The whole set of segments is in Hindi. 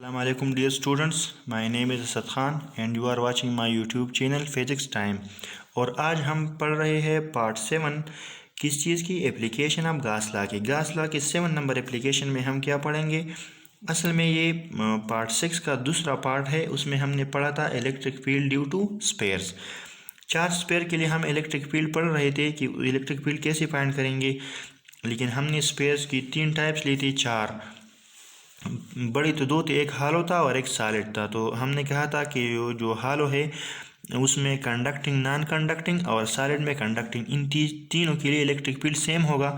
Assalamualaikum dear students, my name is Asad Khan and you are watching my YouTube channel physics time. और आज हम पढ़ रहे हैं पार्ट 7 किस चीज़ की एप्लीकेशन ऑफ गास लॉ के 7 नंबर एप्लीकेशन में हम क्या पढ़ेंगे। असल में ये पार्ट 6 का दूसरा पार्ट है। उसमें हमने पढ़ा था electric field due to spheres. Charge sphere के लिए हम इलेक्ट्रिक फील्ड पढ़ रहे थे कि इलेक्ट्रिक फील्ड कैसे फाइंड करेंगे, लेकिन हमने स्पेयर्स की 3 टाइप्स ली थी, 4 बड़ी तो 2 थी, एक हालो था और एक सॉलिड था। तो हमने कहा था कि जो हालो है उसमें कंडक्टिंग, नॉन कंडक्टिंग और सॉलिड में कंडक्टिंग, इन तीनों के लिए इलेक्ट्रिक फील्ड सेम होगा।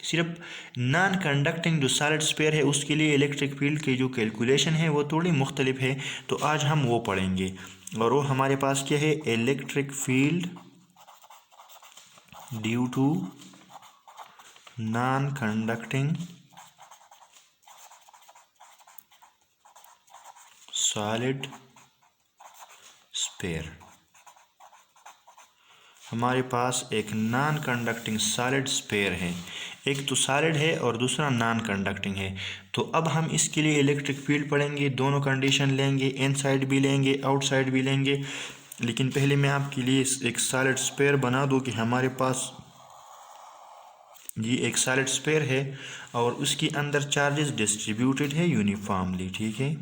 सिर्फ नॉन कंडक्टिंग जो सॉलिड स्पेयर है उसके लिए इलेक्ट्रिक फील्ड की जो कैलकुलेशन है वो थोड़ी मुख्तलिफ है। तो आज हम वो पढ़ेंगे और वो हमारे पास क्या है, electric field due to non conducting solid sphere. हमारे पास एक नॉन कंडक्टिंग सॉलिड स्पेयर है, एक तो सॉलिड है और दूसरा नॉन कंडक्टिंग है। तो अब हम इसके लिए इलेक्ट्रिक फील्ड पढ़ेंगे, दोनों कंडीशन लेंगे, इनसाइड भी लेंगे आउटसाइड भी लेंगे। लेकिन पहले मैं आपके लिए एक सॉलिड स्पेयर बना दूं कि हमारे पास ये एक सॉलिड स्पेयर है और उसके अंदर चार्जेस डिस्ट्रीब्यूटेड है यूनिफॉर्मली, ठीक है।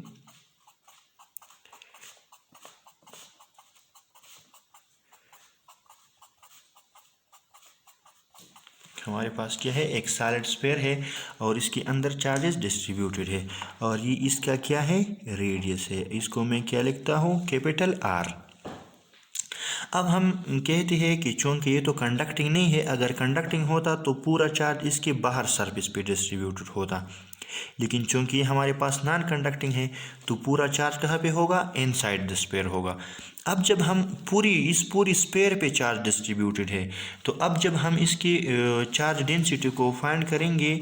हमारे पास क्या है, एक सॉलिड स्फीयर है और इसके अंदर चार्जेस डिस्ट्रीब्यूटेड है और ये इसका क्या है, रेडियस है। इसको मैं क्या लिखता हूँ, कैपिटल आर। अब हम कहते हैं कि चूंकि ये तो कंडक्टिंग नहीं है, अगर कंडक्टिंग होता तो पूरा चार्ज इसके बाहर सरफेस पे डिस्ट्रीब्यूटेड होता, लेकिन चूंकि ये हमारे पास नॉन कंडक्टिंग है तो पूरा चार्ज कहाँ पे होगा, इनसाइड द स्पेयर होगा। अब जब हम पूरी स्पेयर पे चार्ज डिस्ट्रीब्यूटेड है, तो अब जब हम इसकी चार्ज डेंसिटी को फाइंड करेंगे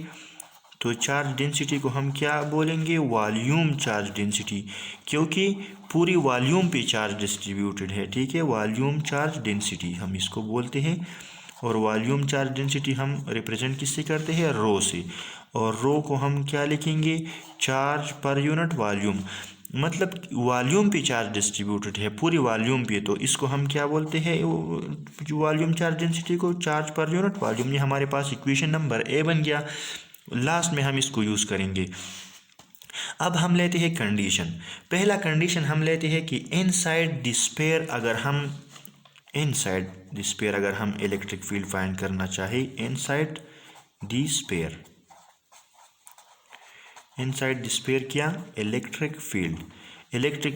तो चार्ज डेंसिटी को हम क्या बोलेंगे, वॉल्यूम चार्ज डेंसिटी, क्योंकि पूरी वॉल्यूम पे चार्ज डिस्ट्रीब्यूटेड है, ठीक है। वॉल्यूम चार्ज डेंसिटी हम इसको बोलते हैं और वॉल्यूम चार्ज डेंसिटी हम रिप्रेजेंट किससे करते हैं, रो से। और रो को हम क्या लिखेंगे, चार्ज पर यूनिट वॉल्यूम, मतलब वॉल्यूम पे चार्ज डिस्ट्रीब्यूटेड है पूरी वॉल्यूम पे, तो इसको हम क्या बोलते हैं, वॉल्यूम चार्ज डेंसिटी को चार्ज पर यूनिट वॉल्यूम। ये हमारे पास इक्वेशन नंबर ए बन गया। लास्ट में हम इसको यूज़ करेंगे। अब हम लेते हैं कंडीशन। पहला कंडीशन हम लेते हैं कि इनसाइड द स्पेयर अगर हम इलेक्ट्रिक फील्ड फाइंड करना चाहे, इनसाइड द स्पेयर क्या, इलेक्ट्रिक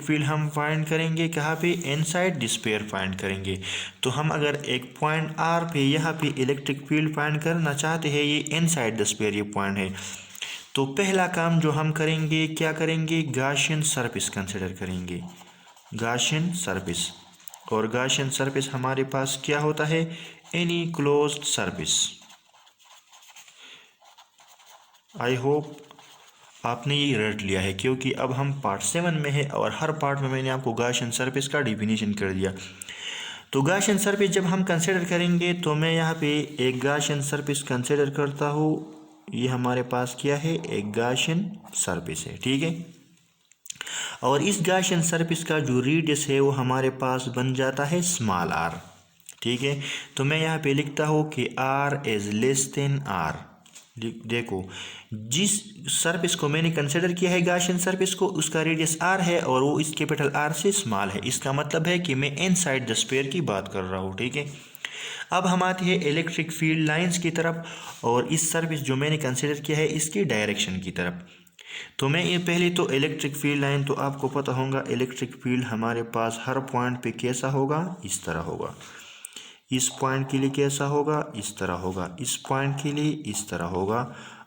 फील्ड हम फाइंड करेंगे कहाँ पे, इनसाइड द स्पेयर फाइंड करेंगे। तो हम अगर एक पॉइंट आर पे यहाँ पे इलेक्ट्रिक फील्ड फाइंड करना चाहते हैं, ये इनसाइड द स्पेयर ये पॉइंट है, तो पहला काम जो हम करेंगे, क्या करेंगे, गॉसियन सरफेस कंसिडर करेंगे, गॉसियन सरफेस। और गॉसियन सरफेस हमारे पास क्या होता है, any closed surface. I hope आपने ये रट लिया है, क्योंकि अब हम पार्ट 7 में है और हर पार्ट में मैंने आपको गॉसियन सरफेस का डिफिनीशन कर दिया। तो गॉसियन सरफेस जब हम कंसिडर करेंगे तो मैं यहाँ पे एक गॉसियन सरफेस कंसिडर करता हूँ। ये हमारे पास क्या है, एक गॉसियन सरफेस है, ठीक है। और इस गॉसियन सरफेस का जो रेडियस है वो हमारे पास बन जाता है स्मॉल आर, ठीक है। तो मैं यहाँ पे लिखता हूँ कि R is less than R. देखो, जिस सरफेस को मैंने कंसिडर किया है गॉसियन सरफेस को, उसका रेडियस आर है और वो इस कैपिटल आर से स्मॉल है। इसका मतलब है कि मैं इनसाइड द स्पेयर की बात कर रहा हूँ, ठीक है। अब हम आते हैं इलेक्ट्रिक फील्ड लाइंस की तरफ और इस सरफेस जो मैंने कंसिडर किया है इसकी डायरेक्शन की तरफ। तो मैं ये पहले तो इलेक्ट्रिक फील्ड लाइन, तो आपको पता होगा इलेक्ट्रिक फील्ड हमारे पास हर पॉइंट पे कैसा होगा, इस तरह होगा। इस पॉइंट के लिए कैसा होगा, इस तरह होगा। इस पॉइंट के लिए इस तरह होगा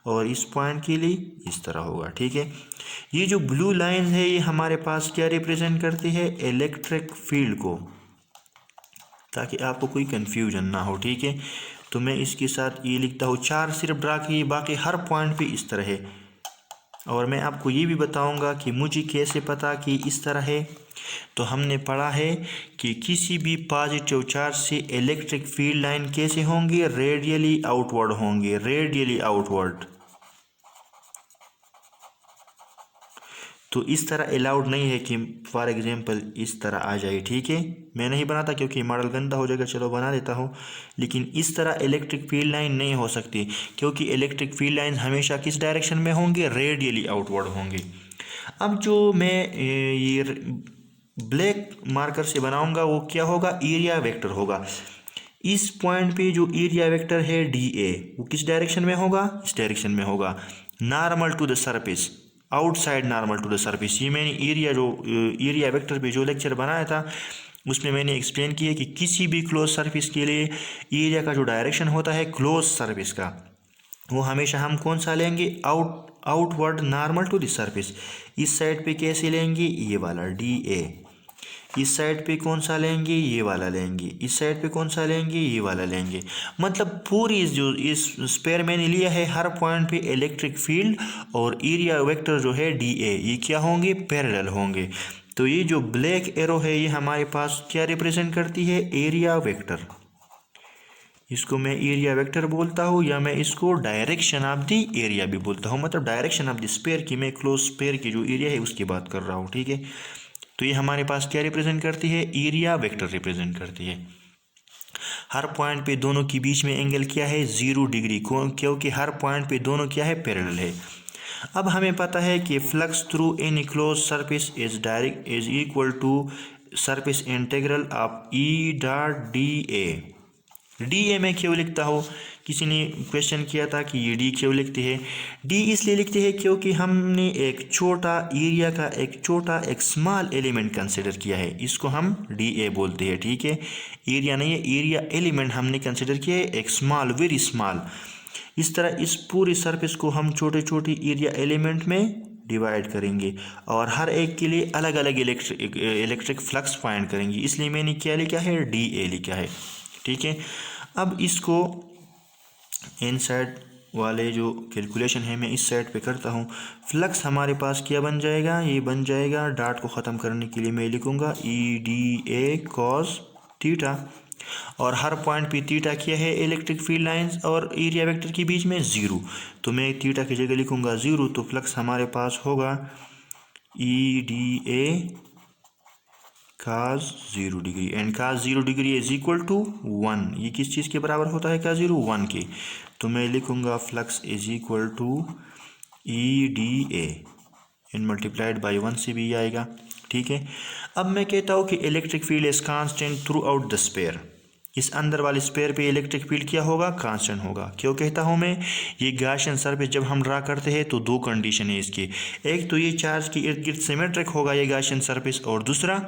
और इस पॉइंट के लिए इस तरह होगा, ठीक है। ये जो ब्लू लाइन है ये हमारे पास क्या रिप्रेजेंट करती है, इलेक्ट्रिक फील्ड को, ताकि आपको कोई कंफ्यूजन ना हो, ठीक है। तो मैं इसके साथ ये लिखता हूँ, 4 सिर्फ ड्रा किए, बाकी हर पॉइंट पे इस तरह है। और मैं आपको ये भी बताऊंगा कि मुझे कैसे पता कि इस तरह है। तो हमने पढ़ा है कि किसी भी पॉजिटिव चार्ज से इलेक्ट्रिक फील्ड लाइन कैसे होंगे, रेडियली आउटवर्ड होंगे, रेडियली आउटवर्ड। तो इस तरह अलाउड नहीं है कि फॉर एग्जांपल इस तरह आ जाए, ठीक है। मैं नहीं बनाता क्योंकि मॉडल गंदा हो जाएगा, चलो बना देता हूँ। लेकिन इस तरह इलेक्ट्रिक फील्ड लाइन नहीं हो सकती, क्योंकि इलेक्ट्रिक फील्ड लाइन हमेशा किस डायरेक्शन में होंगे, रेडियली आउटवर्ड होंगे। अब जो मैं ये ब्लैक मार्कर से बनाऊंगा वो क्या होगा, एरिया वेक्टर होगा। इस पॉइंट पे जो एरिया वेक्टर है डी ए, वो किस डायरेक्शन में होगा, इस डायरेक्शन में होगा। Normal to the surface, outside normal to the surface. ये मैंने एरिया वेक्टर पे जो लेक्चर बनाया था उसमें मैंने एक्सप्लेन किया कि किसी भी क्लोज सरफेस के लिए एरिया का जो डायरेक्शन होता है क्लोज सरफेस का, वो हमेशा हम कौन सा लेंगे, outward normal to the surface. इस साइड पे कैसे लेंगे, ये वाला डी ए। इस साइड पे कौन सा लेंगे, ये वाला लेंगे। इस साइड पे कौन सा लेंगे, ये वाला लेंगे। मतलब पूरी इस स्पेयर मैंने लिया है, हर पॉइंट पे इलेक्ट्रिक फील्ड और एरिया वेक्टर जो है डी ए, ये क्या होंगे, पैरेलल होंगे। तो ये जो ब्लैक एरो है ये हमारे पास क्या रिप्रेजेंट करती है, एरिया वेक्टर। इसको मैं एरिया वेक्टर बोलता हूँ, या मैं इसको डायरेक्शन ऑफ द एरिया भी बोलता हूँ। मतलब डायरेक्शन ऑफ द स्पेयर की, मैं क्लोज स्पेयर की जो एरिया है उसकी बात कर रहा हूँ, ठीक है। तो ये हमारे पास क्या रिप्रेजेंट करती है, एरिया वेक्टर रिप्रेजेंट करती है। हर पॉइंट पे दोनों के बीच में एंगल क्या है, 0 डिग्री, क्योंकि हर पॉइंट पे दोनों क्या है, पैरेलल है। अब हमें पता है कि flux through any close surface is equal to surface integral of E dot D A. D A मैं क्यों लिखता हूँ, किसी ने क्वेश्चन किया था कि ये डी क्यों लिखते हैं। डी इसलिए लिखते हैं क्योंकि हमने एक छोटा एरिया का एक स्मॉल एलिमेंट कंसिडर किया है, इसको हम डी ए बोलते हैं, ठीक है। एरिया नहीं है, एरिया एलिमेंट हमने कंसिडर किया है, एक स्मॉल, वेरी स्मॉल। इस तरह इस पूरी सरफेस को हम छोटे छोटे एरिया एलिमेंट में डिवाइड करेंगे और हर एक के लिए अलग अलग इलेक्ट्रिक फ्लक्स फाइंड करेंगे। इसलिए मैंने क्या लिखा है, डी ए लिखा है, ठीक है। अब इसको इन साइड वाले जो कैलकुलेशन है मैं इस साइड पे करता हूँ। फ्लक्स हमारे पास क्या बन जाएगा, ये बन जाएगा, डॉट को ख़त्म करने के लिए मैं लिखूँगा ई डी ए कॉस थीटा। और हर पॉइंट पे थीटा क्या है, इलेक्ट्रिक फील्ड लाइंस और एरिया वेक्टर के बीच में 0। तो मैं थीटा की जगह लिखूँगा 0। तो फ्लक्स हमारे पास होगा E D A cos 0 degree, and cos 0 degree is equal to 1। ये किस चीज़ के बराबर होता है, cos 0, 1 के। तो मैं लिखूँगा flux is equal to E D A and multiplied by 1 से भी आएगा, ठीक है। अब मैं कहता हूँ कि electric field is constant throughout the sphere. इस अंदर वाले स्पेयर पे इलेक्ट्रिक फील्ड क्या होगा, कांस्टेंट होगा। क्यों कहता हूँ मैं, ये गॉसियन सरफेस जब हम ड्रा करते हैं तो दो कंडीशन है इसकी। एक तो ये चार्ज के इर्द गिर्द सिमेट्रिक होगा ये गॉसियन सरफेस, और दूसरा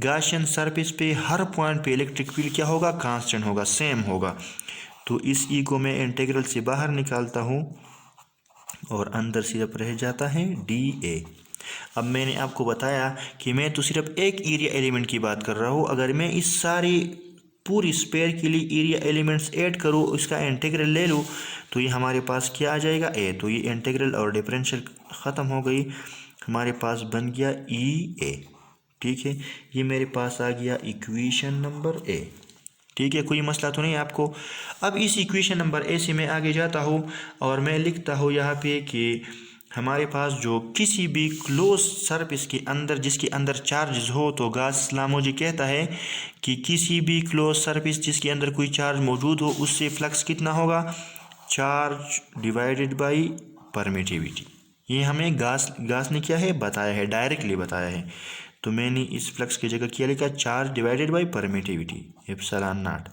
गॉसियन सरफेस पे हर पॉइंट पे इलेक्ट्रिक फील्ड क्या होगा, कांस्टेंट होगा, सेम होगा। तो इस ई को मैं इंटीग्रल से बाहर निकालता हूँ और अंदर सिर्फ रह जाता है डी ए। अब मैंने आपको बताया कि मैं तो सिर्फ एक एरिया एलिमेंट की बात कर रहा हूँ। अगर मैं इस सारी पूरी स्पेयर के लिए एरिया एलिमेंट्स ऐड करूँ, इसका इंटीग्रल ले लूँ, तो ये हमारे पास क्या आ जाएगा, ए। तो ये इंटीग्रल और डिफरेंशियल ख़त्म हो गई, हमारे पास बन गया ई ए, ठीक है। ये मेरे पास आ गया इक्वेशन नंबर ए, ठीक है। कोई मसला तो नहीं आपको। अब इस इक्वेशन नंबर ए से मैं आगे जाता हूँ और मैं लिखता हूँ यहाँ पे कि हमारे पास जो किसी भी क्लोज सरफेस के अंदर जिसके अंदर चार्ज हो, तो गॉस लॉ मुझे कहता है कि किसी भी क्लोज सरफेस जिसके अंदर कोई चार्ज मौजूद हो उससे फ्लक्स कितना होगा, चार्ज डिवाइडेड बाई परमिटिविटी। ये हमें गॉस ने क्या है बताया है, डायरेक्टली बताया है। तो मैंने इस फ्लक्स की जगह क्या लिखा, charge divided by permittivity epsilon not,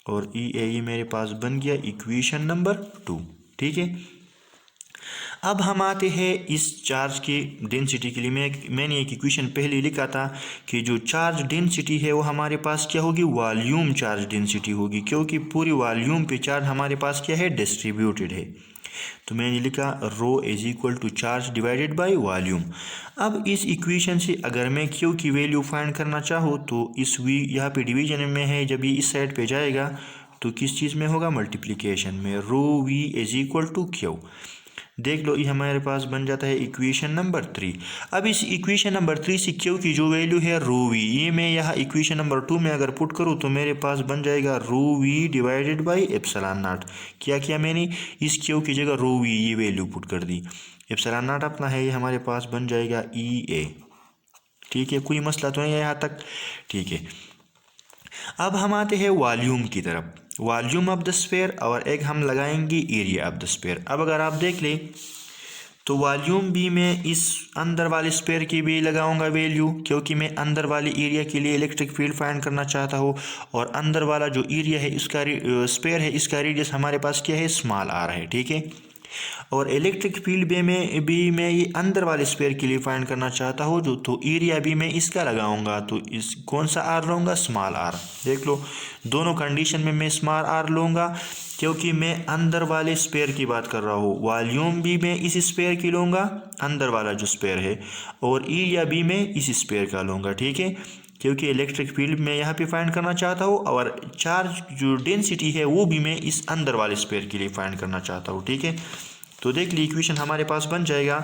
और ई ए मेरे पास बन गया इक्वेशन नंबर 2, ठीक है। अब हम आते हैं इस चार्ज की डेंसिटी के लिए। मैंने एक इक्वेशन पहले लिखा था कि जो चार्ज डेंसिटी है वो हमारे पास क्या होगी, वॉल्यूम चार्ज डेंसिटी होगी, क्योंकि पूरी वॉल्यूम पे चार्ज हमारे पास क्या है, डिस्ट्रीब्यूटेड है। तो मैंने लिखा rho is equal to charge divided by volume. अब इस इक्वेशन से अगर मैं क्यू की वैल्यू फाइंड करना चाहूँ तो इस वी यहाँ पे डिवीजन में है, जब ये इस साइड पे जाएगा तो किस चीज़ में होगा, मल्टीप्लिकेशन में। Rho V is equal to Q. देख लो ये हमारे पास बन जाता है इक्वेशन नंबर 3। अब इस इक्वेशन नंबर 3 से क्यू की जो वैल्यू है रो वी, ये मैं यहाँ इक्वेशन नंबर 2 में अगर पुट करूँ तो मेरे पास बन जाएगा rho V divided by epsilon naught. क्या किया मैंने, इस क्यू की जगह रो वी ये वैल्यू पुट कर दी। एप्सिलॉन नॉट अपना है, ये हमारे पास बन जाएगा ई ए। ठीक है, कोई मसला तो नहीं है यहाँ तक। ठीक है, अब हम आते हैं वॉल्यूम की तरफ। वॉल्यूम ऑफ द स्फीयर और एक हम लगाएंगे एरिया ऑफ द स्फीयर। अब अगर आप देख लें तो वॉल्यूम भी मैं इस अंदर वाले स्फीयर की भी लगाऊंगा वैल्यू, क्योंकि मैं अंदर वाले एरिया के लिए इलेक्ट्रिक फील्ड फाइंड करना चाहता हूँ। और अंदर वाला जो एरिया है इसका स्फीयर है, इसका रेडियस हमारे पास क्या है, स्मॉल आर है। ठीक है, और इलेक्ट्रिक फील्ड भी मैं ये अंदर वाले स्फीयर के लिए फाइंड करना चाहता हूँ, जो तो एरिया भी मैं इसका लगाऊंगा। तो इस कौन सा आर लूँगा, स्मॉल आर। देख लो, दोनों कंडीशन में मैं स्मॉल आर लूँगा, क्योंकि मैं अंदर वाले स्फीयर की बात कर रहा हूँ। वॉल्यूम भी मैं इस स्फीयर की लूँगा, अंदर वाला जो स्फीयर है, और एरिया भी मैं इस स्फीयर का लूँगा। ठीक है, क्योंकि इलेक्ट्रिक फील्ड मैं यहाँ पे फाइंड करना चाहता हूँ, और चार्ज जो डेंसिटी है वो भी मैं इस अंदर वाले स्फीयर के लिए फाइंड करना चाहता हूँ। ठीक है, तो देख ली इक्वेशन हमारे पास बन जाएगा।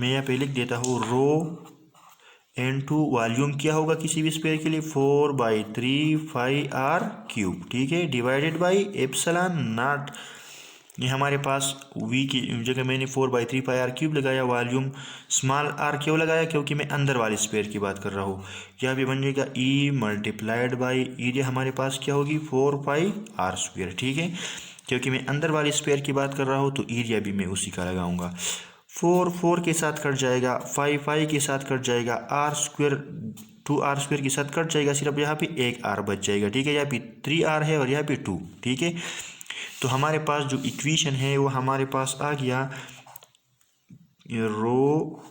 मैं यहाँ पे लिख देता हूँ रो इनटू वॉल्यूम क्या होगा किसी भी स्फीयर के लिए, 4/3 πr³ ठीक है, डिवाइडेड बाई एप्सिलॉन नॉट। ये हमारे पास v की जगह मैंने 4/3 πr³ लगाया। वॉल्यूम स्मॉल आर क्यों लगाया, क्योंकि मैं अंदर वाले स्फीयर की बात कर रहा हूँ। यहाँ पे बन जाएगा e मल्टीप्लाइड बाई एरिया हमारे पास क्या होगी, 4πr²। ठीक है, क्योंकि मैं अंदर वाले स्फीयर की बात कर रहा हूँ तो एरिया भी मैं उसी का लगाऊंगा। 4 के साथ कट जाएगा, 5 के साथ कट जाएगा, r², 2r² के साथ कट जाएगा, सिर्फ यहाँ पे एक r बच जाएगा। ठीक है, यहाँ पे 3r है और यहाँ पे 2। ठीक है, तो हमारे पास जो इक्वेशन है वो हमारे पास आ गया, rho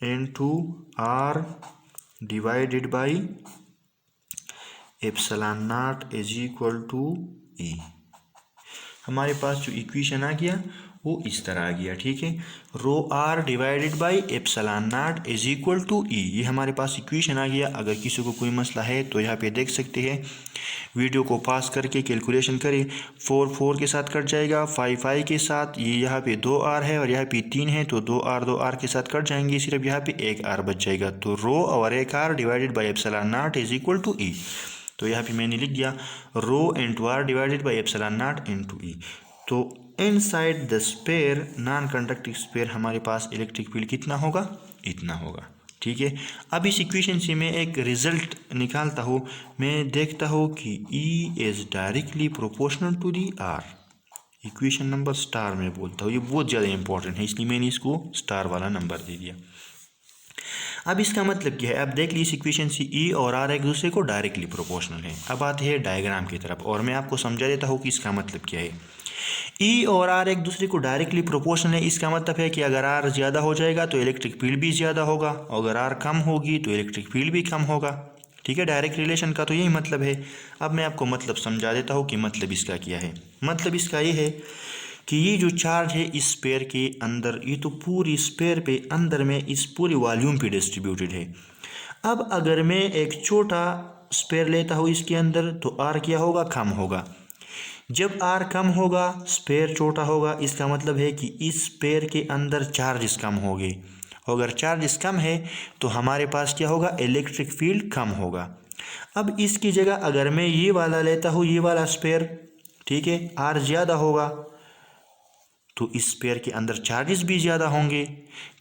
into R divided by epsilon naught is equal to E. हमारे पास जो इक्वेशन आ गया वो इस तरह आ गया। ठीक है, rho R divided by epsilon naught is equal to E, ये हमारे पास इक्वेशन आ गया। अगर किसी को कोई मसला है तो यहाँ पे देख सकते हैं, वीडियो को पास करके कैलकुलेशन करें। 4 के साथ कट जाएगा, 5 के साथ, ये यहाँ पे 2r है और यहाँ पे 3 है, तो 2r के साथ कट जाएंगे, सिर्फ यहाँ पे एक r बच जाएगा। तो रो और एक r divided by epsilon naught is equal to E. तो यहाँ पे मैंने लिख दिया rho into R divided by epsilon naught into E. तो inside the sphere, non conducting sphere, हमारे पास इलेक्ट्रिक फील्ड कितना होगा, इतना होगा। ठीक है, अब इस इक्वेशन से मैं एक रिजल्ट निकालता हूँ। मैं देखता हूँ कि E is directly proportional to the R। Equation number star में बोलता हूँ, ये बहुत ज़्यादा इंपॉर्टेंट है, इसलिए मैंने इसको स्टार वाला नंबर दे दिया। अब इसका मतलब क्या है, अब देख ली इस इक्वेशन से E और R एक दूसरे को डायरेक्टली प्रोपोर्शनल है। अब आते हैं डायग्राम की तरफ और मैं आपको समझा देता हूँ कि इसका मतलब क्या है। E और R एक दूसरे को डायरेक्टली प्रोपोर्शनल है, इसका मतलब है कि अगर R ज़्यादा हो जाएगा तो इलेक्ट्रिक फील्ड भी ज़्यादा होगा, और अगर R कम होगी तो इलेक्ट्रिक फील्ड भी कम होगा। ठीक है, डायरेक्ट रिलेशन का तो यही मतलब है। अब मैं आपको मतलब समझा देता हूँ कि मतलब इसका क्या है। मतलब इसका ये है कि ये जो चार्ज है इस स्फीयर के अंदर, ये तो पूरी स्फीयर पे अंदर में इस पूरी वॉल्यूम पे डिस्ट्रीब्यूटेड है। अब अगर मैं एक छोटा स्फीयर लेता हूँ इसके अंदर, तो R क्या होगा, कम होगा। जब R कम होगा, स्फीयर छोटा होगा, इसका मतलब है कि इस स्फीयर के अंदर चार्जेस कम होंगे। अगर चार्जेस कम है तो हमारे पास क्या होगा, इलेक्ट्रिक फील्ड कम होगा। अब इसकी जगह अगर मैं ये वाला लेता हूँ, ये वाला स्फीयर, ठीक है, R ज़्यादा होगा तो इस स्फीयर के अंदर चार्जेस भी ज़्यादा होंगे।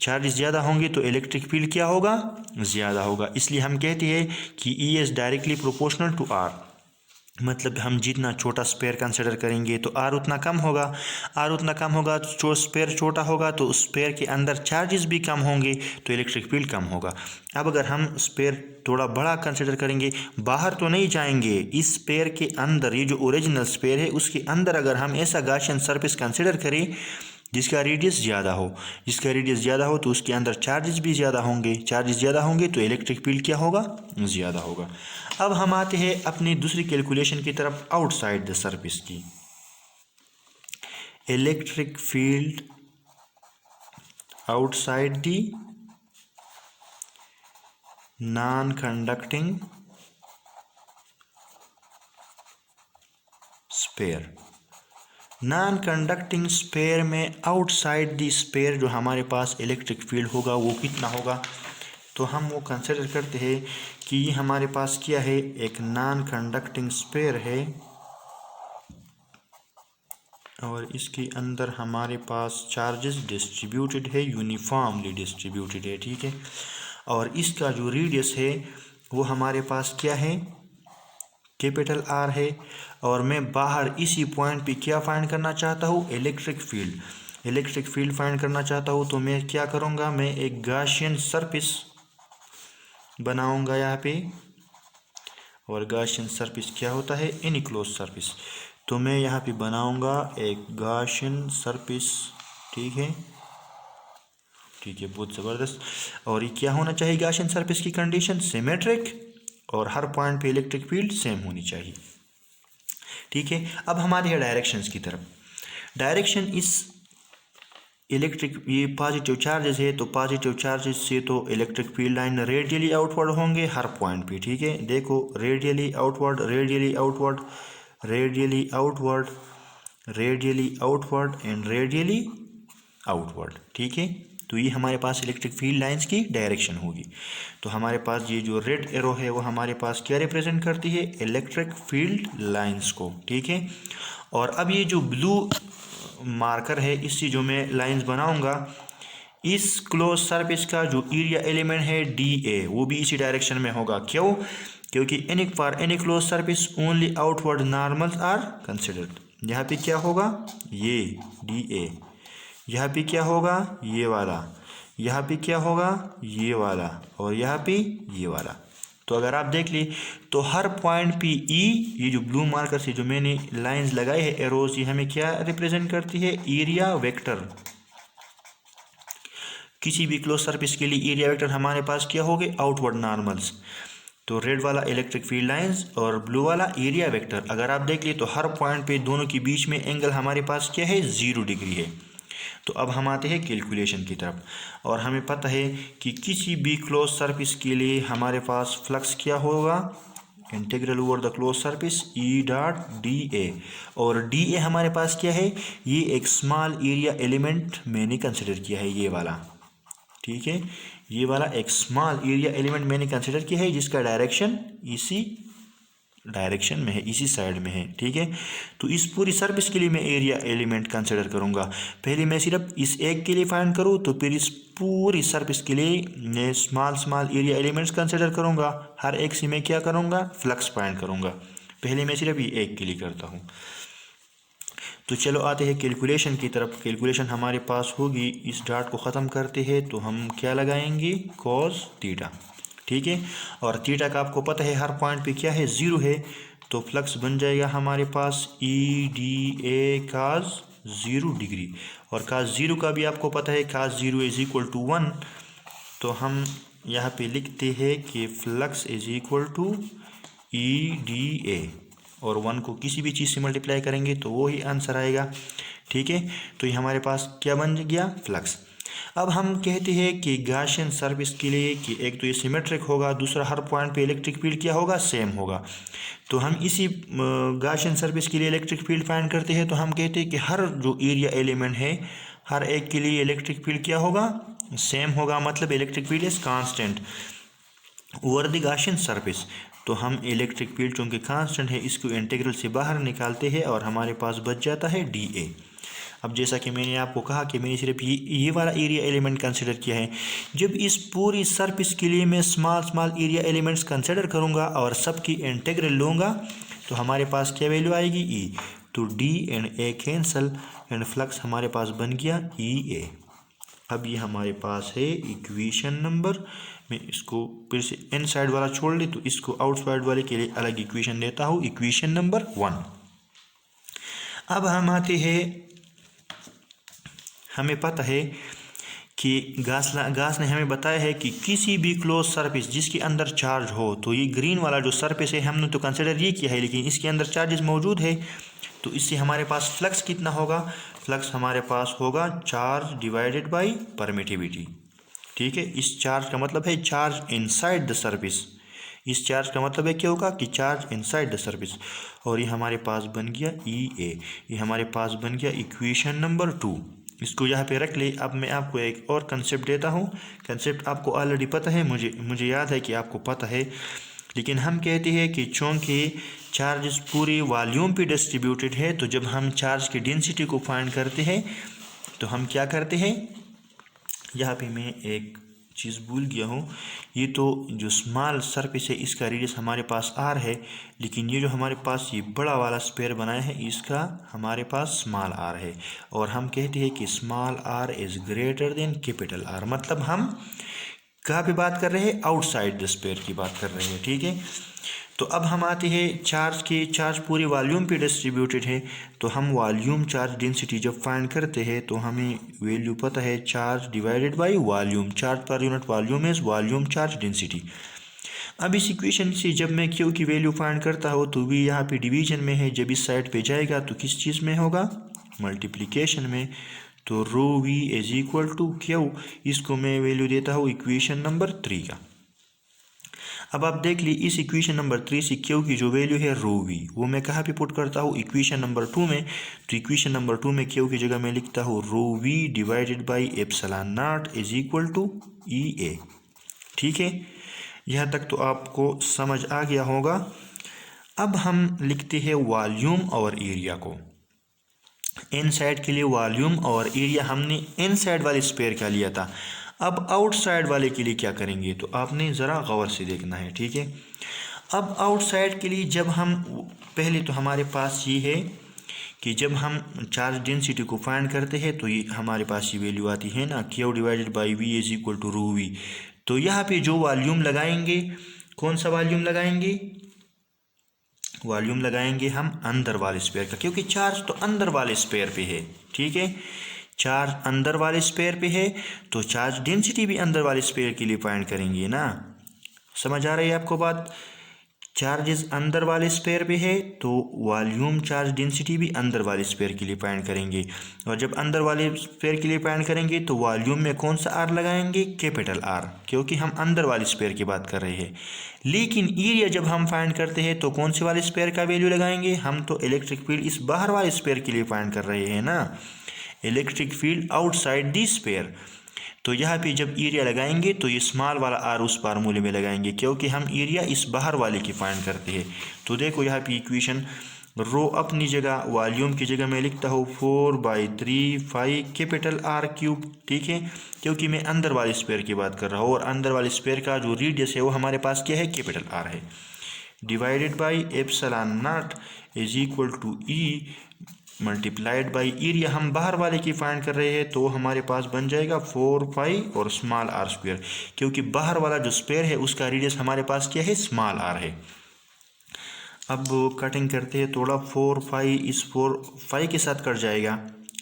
चार्जेस ज़्यादा होंगे तो इलेक्ट्रिक फील्ड क्या होगा, ज़्यादा होगा। इसलिए हम कहते हैं कि E is directly proportional to R। मतलब हम जितना छोटा स्फीयर कंसिडर करेंगे तो R उतना कम होगा। R उतना कम होगा तो जो स्फीयर छोटा होगा तो उस स्फीयर के अंदर चार्जेस भी कम होंगे, तो इलेक्ट्रिक फील्ड कम होगा। अब अगर हम स्फीयर थोड़ा बड़ा कंसिडर करेंगे, बाहर तो नहीं जाएंगे, इस स्फीयर के अंदर, ये जो ओरिजिनल स्फीयर है उसके अंदर अगर हम ऐसा गॉसियन सरफेस कंसिडर करें जिसका रेडियस ज़्यादा हो, तो उसके अंदर चार्जेस भी ज़्यादा होंगे। चार्जेस ज़्यादा होंगे तो इलेक्ट्रिक फील्ड क्या होगा, ज़्यादा होगा। अब हम आते हैं अपनी दूसरी कैलकुलेशन की तरफ, आउटसाइड द सरफेस की। Electric field outside the non conducting sphere. Non conducting sphere में आउटसाइड द स्फीयर जो हमारे पास इलेक्ट्रिक फील्ड होगा वो कितना होगा, तो हम वो कंसिडर करते हैं कि ये हमारे पास क्या है, एक नॉन कंडक्टिंग स्फीयर है और इसके अंदर हमारे पास चार्जेस डिस्ट्रीब्यूटेड है, यूनिफॉर्मली डिस्ट्रीब्यूटेड है, ठीक है। और इसका जो रेडियस है वो हमारे पास क्या है, कैपिटल आर है। और मैं बाहर इसी पॉइंट पे क्या फाइंड करना चाहता हूँ, इलेक्ट्रिक फील्ड फाइंड करना चाहता हूँ। तो मैं क्या करूँगा, मैं एक गॉसियन सरफेस बनाऊँगा यहाँ पे। और गॉसियन सरफेस क्या होता है, इनक्लोज सरफेस। तो मैं यहाँ पे बनाऊँगा एक गॉसियन सरफेस, ठीक है, बहुत ज़बरदस्त। और ये क्या होना चाहिए गॉसियन सरफेस की कंडीशन, सिमेट्रिक, और हर पॉइंट पे इलेक्ट्रिक फील्ड सेम होनी चाहिए, ठीक है। अब हमारे हैं डायरेक्शंस की तरफ। डायरेक्शन इस इलेक्ट्रिक, ये पॉजिटिव चार्जेस है, तो पॉजिटिव चार्जेस से तो electric field line radially outward होंगे हर पॉइंट पे, ठीक है। देखो, radially outward, radially outward, radially outward, radially outward and radially outward, ठीक है। तो ये हमारे पास इलेक्ट्रिक फील्ड लाइंस की डायरेक्शन होगी। तो हमारे पास ये जो रेड एरो है वो हमारे पास क्या रिप्रेजेंट करती है, इलेक्ट्रिक फील्ड लाइंस को, ठीक है। और अब ये जो ब्लू मार्कर है, इससे जो मैं लाइंस बनाऊंगा, इस क्लोज सरफेस का जो एरिया एलिमेंट है डी ए, वो भी इसी डायरेक्शन में होगा। क्यों, क्योंकि for any close surface only outward normals are considered. यहाँ पे क्या होगा, ये डी ए, यहाँ पे क्या होगा, ये वाला, यहाँ पे क्या होगा, ये वाला, और यहाँ पे ये वाला। तो अगर आप देख ली तो हर पॉइंट पे ई, ये जो ब्लू मार्कर से जो मैंने लाइंस लगाई है एरोज, ये हमें क्या रिप्रेजेंट करती है, एरिया वेक्टर। किसी भी क्लोज सरफेस के लिए एरिया वेक्टर हमारे पास क्या हो गए, आउटवर्ड नॉर्मल्स। तो रेड वाला इलेक्ट्रिक फील्ड लाइंस और ब्लू वाला एरिया वेक्टर। अगर आप देख लिए तो हर पॉइंट पे दोनों के बीच में एंगल हमारे पास क्या है, 0 डिग्री है। तो अब हम आते हैं कैलकुलेशन की तरफ। और हमें पता है कि किसी भी क्लोज सरफेस के लिए हमारे पास फ्लक्स क्या होगा, integral over the close surface E dot D A. और डी ए हमारे पास क्या है, ये एक स्मॉल एरिया एलिमेंट मैंने कंसिडर किया है, ये वाला, ठीक है। ये वाला एक स्मॉल एरिया एलिमेंट मैंने कंसिडर किया है, जिसका डायरेक्शन इसी डायरेक्शन में है, इसी साइड में है, ठीक है। तो इस पूरी सरफेस के लिए मैं एरिया एलिमेंट कंसिडर करूंगा। पहले मैं सिर्फ इस एक के लिए फाइंड करूं, तो फिर इस पूरी सरफेस के लिए मैं स्मॉल एरिया एलिमेंट्स कंसिडर करूंगा। हर एक से मैं क्या करूंगा, फ्लक्स फाइंड करूंगा। पहले मैं सिर्फ ये एक के लिए करता हूँ। तो चलो आते हैं कैलकुलेशन की तरफ। कैलकुलेशन हमारे पास होगी, इस डॉट को ख़त्म करते हैं तो हम क्या लगाएंगे, कॉस थीटा, ठीक है। और थीटा का आपको पता है हर पॉइंट पे क्या है, 0 है। तो फ्लक्स बन जाएगा हमारे पास ई डी ए काज 0 डिग्री। और काज 0 का भी आपको पता है, काज 0 इज इक्वल टू 1। तो हम यहाँ पे लिखते हैं कि flux is equal to E D A, और 1 को किसी भी चीज़ से मल्टीप्लाई करेंगे तो वो ही आंसर आएगा, ठीक है। तो ये हमारे पास क्या बन गया, फ्लक्स। अब हम कहते हैं कि गॉसियन सरफेस के लिए कि एक तो ये सिमेट्रिक होगा, दूसरा हर पॉइंट पे इलेक्ट्रिक फील्ड क्या होगा, सेम होगा। तो हम इसी गॉसियन सरफेस के लिए इलेक्ट्रिक फील्ड फाइंड करते हैं। तो हम कहते हैं कि हर जो एरिया एलिमेंट है, हर एक के लिए इलेक्ट्रिक फील्ड क्या होगा, सेम होगा। मतलब electric field is constant over the Gaussian surface. तो हम इलेक्ट्रिक फील्ड चूँकि कांस्टेंट है, इसको इंटीग्रल से बाहर निकालते हैं और हमारे पास बच जाता है डी ए। अब जैसा कि मैंने आपको कहा कि मैंने सिर्फ ये वाला एरिया एलिमेंट कंसिडर किया है। जब इस पूरी सरफेस के लिए मैं स्मॉल एरिया एलिमेंट्स कंसिडर करूँगा और सबकी इंटीग्रल लूँगा, तो हमारे पास क्या वैल्यू आएगी, ई। तो D and A cancel and flux हमारे पास बन गया ई ए। अब ये हमारे पास है इक्वेशन नंबर, मैं इसको फिर से इन साइड वाला छोड़ ले, तो इसको आउटसाइड वाले के लिए अलग इक्वेशन देता हूँ, इक्वेशन नंबर 1। अब हम आते हैं, हमें पता है कि गास ने हमें बताया है कि किसी भी क्लोज सरफेस जिसके अंदर चार्ज हो, तो ये ग्रीन वाला जो सरफेस है हमने तो कंसिडर ये किया है, लेकिन इसके अंदर चार्जेस मौजूद है। तो इससे हमारे पास फ्लक्स कितना होगा, फ्लक्स हमारे पास होगा चार्ज डिवाइडेड बाय परमिटिविटी, ठीक है। इस चार्ज का मतलब है चार्ज इनसाइड द सरफेस। इस चार्ज का मतलब है क्या होगा कि चार्ज इनसाइड द सरफेस। और ये हमारे पास बन गया ई ए, ये हमारे पास बन गया इक्वेशन नंबर 2। इसको यहाँ पे रख ले। अब मैं आपको एक और कंसेप्ट देता हूँ। कंसेप्ट आपको ऑलरेडी पता है, मुझे याद है कि आपको पता है, लेकिन हम कहते हैं कि चूँकि चार्ज पूरे वॉल्यूम पे डिस्ट्रीब्यूटेड है, तो जब हम चार्ज की डेंसिटी को फाइंड करते हैं तो हम क्या करते हैं, यहाँ पे मैं एक चीज़ भूल गया हूँ, ये तो जो स्मॉल सरफेस है इसका रेडियस हमारे पास आर है, लेकिन ये जो हमारे पास ये बड़ा वाला स्पेयर बनाया है इसका हमारे पास स्मॉल आर है, और हम कहते हैं कि small R is greater than capital R. मतलब हम कहाँ पे बात कर रहे हैं, आउटसाइड द स्पेयर की बात कर रहे हैं, ठीक है। तो अब हम आते हैं चार्ज पूरे वॉल्यूम पे डिस्ट्रीब्यूटेड है, तो हम वॉल्यूम चार्ज डेंसिटी जब फाइंड करते हैं तो हमें वैल्यू पता है, charge divided by volume, charge per unit volume is volume charge density. अब इस इक्वेशन से जब मैं क्यू की वैल्यू फाइंड करता हूँ तो भी यहाँ पे डिवीजन में है, जब इस साइड पे जाएगा तो किस चीज़ में होगा, मल्टीप्लिकेशन में। तो rho V is equal to Q, इसको मैं वैल्यू देता हूँ इक्वेशन नंबर 3 का। अब आप देख ली इस इक्वेशन नंबर 3 से क्यू की जो वैल्यू है रो वी, वो मैं कहाँ पे पुट करता हूँ, इक्वेशन नंबर 2 में। तो इक्वेशन नंबर 2 में क्यू की जगह मैं लिखता हूँ rho V divided by epsilon naught is equal to E A. ठीक है, यहाँ तक तो आपको समझ आ गया होगा। अब हम लिखते हैं वॉल्यूम और एरिया को। इन साइड के लिए वॉल्यूम और एरिया हमने इन साइड वाले स्पेयर का लिया था, अब आउटसाइड वाले के लिए क्या करेंगे, तो आपने ज़रा गौर से देखना है, ठीक है। अब आउटसाइड के लिए जब हम पहले तो हमारे पास ये है कि जब हम चार्ज डेंसिटी को फाइंड करते हैं तो ये हमारे पास ये वैल्यू आती है ना, Q divided by V is equal to rho V. तो यहाँ पे जो वॉल्यूम लगाएंगे, कौन सा वॉल्यूम लगाएंगे, वॉल्यूम लगाएंगे हम अंदर वाले स्पेयर का, क्योंकि चार्ज तो अंदर वाले स्पेयर पे है, ठीक है। चार्ज अंदर वाले स्पेयर पे है तो चार्ज डेंसिटी भी अंदर वाले स्पेयर के लिए फाइंड करेंगे ना। समझ आ रही है आपको बात, चार्जेस अंदर वाले स्पेयर पे है तो वॉल्यूम चार्ज डेंसिटी भी अंदर वाले स्पेयर के लिए फाइंड करेंगे, और जब अंदर वाले स्पेयर के लिए फाइंड करेंगे तो वॉल्यूम में कौन सा आर लगाएंगे, कैपिटल आर, क्योंकि हम अंदर वाले स्पेयर की बात कर रहे हैं। लेकिन एरिया जब हम फाइंड करते हैं तो कौन से वाले स्पेयर का वैल्यू लगाएंगे, हम तो इलेक्ट्रिक फील्ड इस बाहर वाले स्पेयर के लिए फाइंड कर रहे हैं ना, electric field outside the sphere. तो यहाँ पे जब एरिया लगाएंगे तो ये स्मॉल वाला आर उस फार्मूले में लगाएंगे, क्योंकि हम एरिया इस बाहर वाले की फाइंड करते हैं। तो देखो यहाँ पे इक्वेशन, रो अपनी जगह, वॉल्यूम की जगह मैं लिखता हूँ 4/3 कैपिटल आर क्यूब, ठीक है, क्योंकि मैं अंदर वाले स्पेयर की बात कर रहा हूँ, और अंदर वाले स्पेयर का जो रेडियस है वो हमारे पास क्या है, कैपिटल आर है, divided by epsilon naught is equal to E multiplied by area, हम बाहर वाले की फाइंड कर रहे हैं तो हमारे पास बन जाएगा 4 और स्मॉल आर स्क्वायर, क्योंकि बाहर वाला जो स्पेयर है उसका रेडियस हमारे पास क्या है, स्मॉल आर है। अब कटिंग करते हैं थोड़ा, 4 इस 4 के साथ कट जाएगा,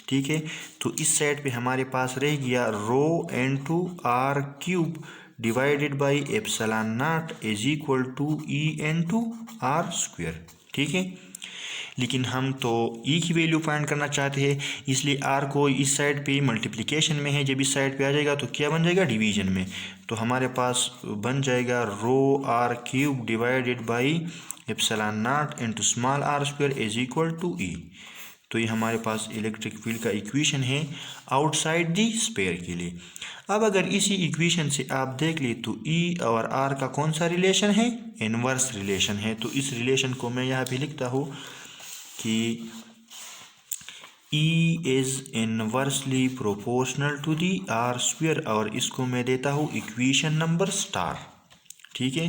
ठीक है। तो इस साइड पे हमारे पास रह गया rho into R cube divided by epsilon naught is equal to E into R square, ठीक है। लेकिन हम तो ई की वैल्यू फाइंड करना चाहते हैं, इसलिए आर को इस साइड पे मल्टीप्लिकेशन में है, जब इस साइड पे आ जाएगा तो क्या बन जाएगा, डिवीजन में। तो हमारे पास बन जाएगा rho R cube divided by epsilon naught into small R square is equal to E. तो ये हमारे पास इलेक्ट्रिक फील्ड का इक्वेशन है आउटसाइड दी स्पेयर के लिए। अब अगर इसी इक्वेशन से आप देख ले तो ई और आर का कौन सा रिलेशन है, इनवर्स रिलेशन है। तो इस रिलेशन को मैं यहाँ पे लिखता हूँ कि E is inversely proportional to the R square, और इसको मैं देता हूँ इक्वेशन नंबर स्टार, ठीक है।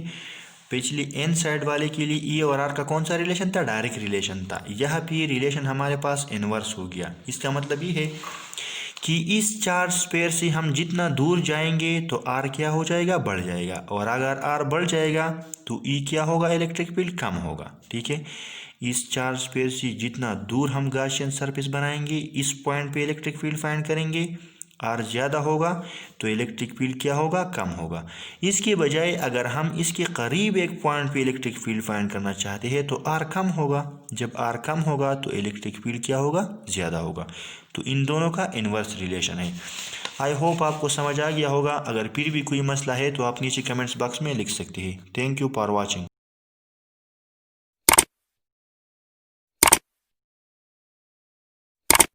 पिछले एन साइड वाले के लिए ई और आर का कौन सा रिलेशन था, डायरेक्ट रिलेशन था, यहाँ पे रिलेशन हमारे पास इनवर्स हो गया। इसका मतलब ये है कि इस चार्ज स्पेयर से हम जितना दूर जाएंगे तो आर क्या हो जाएगा, बढ़ जाएगा, और अगर आर बढ़ जाएगा तो ई क्या होगा, इलेक्ट्रिक फील्ड कम होगा, ठीक है। इस चार्ज स्पेयर से जितना दूर हम गॉसियन सरफेस बनाएंगे, इस पॉइंट पे इलेक्ट्रिक फील्ड फाइंड करेंगे, आर ज़्यादा होगा तो इलेक्ट्रिक फील्ड क्या होगा, कम होगा। इसके बजाय अगर हम इसके करीब एक पॉइंट पे इलेक्ट्रिक फील्ड फाइंड करना चाहते हैं तो आर कम होगा, जब आर कम होगा तो इलेक्ट्रिक फील्ड क्या होगा, ज़्यादा होगा। तो इन दोनों का इन्वर्स रिलेशन है। आई होप आपको समझ आ गया होगा। अगर फिर भी कोई मसला है तो आप नीचे कमेंट्स बॉक्स में लिख सकते हैं। Thank you for watching.